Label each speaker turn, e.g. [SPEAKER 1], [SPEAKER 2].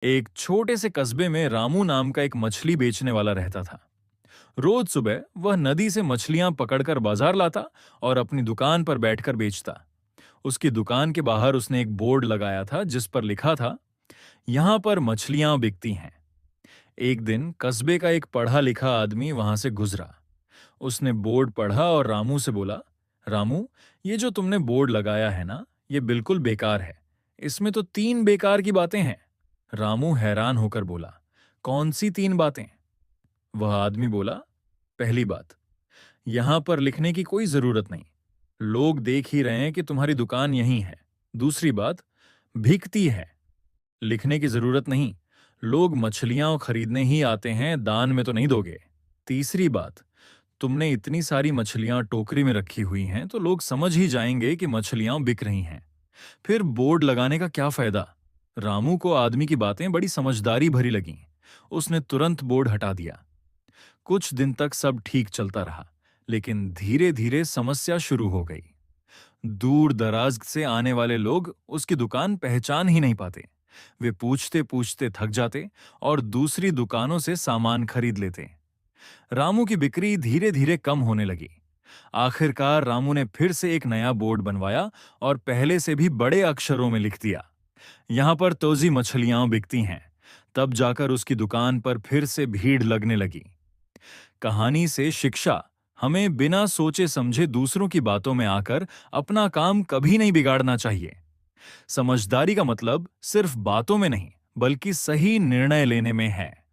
[SPEAKER 1] एक छोटे से कस्बे में रामू नाम का एक मछली बेचने वाला रहता था। रोज सुबह वह नदी से मछलियां पकड़कर बाजार लाता और अपनी दुकान पर बैठकर बेचता। उसकी दुकान के बाहर उसने एक बोर्ड लगाया था जिस पर लिखा था, यहां पर मछलियां बिकती हैं। एक दिन कस्बे का एक पढ़ा लिखा आदमी वहां से गुजरा। उसने बोर्ड पढ़ा और रामू से बोला, रामू, ये जो तुमने बोर्ड लगाया है ना, ये बिल्कुल बेकार है। इसमें तो 3 बेकार की बातें हैं। रामू हैरान होकर बोला, कौन सी 3 बातें? वह आदमी बोला, पहली बात, यहां पर लिखने की कोई जरूरत नहीं। लोग देख ही रहे हैं कि तुम्हारी दुकान यहीं है। दूसरी बात, बिकती है, लिखने की जरूरत नहीं। लोग मछलियां खरीदने ही आते हैं, दान में तो नहीं दोगे। तीसरी बात, तुमने इतनी सारी मछलियां टोकरी में रखी हुई हैं तो लोग समझ ही जाएंगे कि मछलियां बिक रही हैं। फिर बोर्ड लगाने का क्या फायदा? रामू को आदमी की बातें बड़ी समझदारी भरी लगीं। उसने तुरंत बोर्ड हटा दिया। कुछ दिन तक सब ठीक चलता रहा, लेकिन धीरे धीरे समस्या शुरू हो गई। दूर दराज से आने वाले लोग उसकी दुकान पहचान ही नहीं पाते। वे पूछते पूछते थक जाते और दूसरी दुकानों से सामान खरीद लेते। रामू की बिक्री धीरे धीरे कम होने लगी। आखिरकार रामू ने फिर से एक नया बोर्ड बनवाया और पहले से भी बड़े अक्षरों में लिख दिया, यहां पर तोजी मछलियां बिकती हैं। तब जाकर उसकी दुकान पर फिर से भीड़ लगने लगी। कहानी से शिक्षा, हमें बिना सोचे समझे दूसरों की बातों में आकर अपना काम कभी नहीं बिगाड़ना चाहिए। समझदारी का मतलब सिर्फ बातों में नहीं, बल्कि सही निर्णय लेने में है।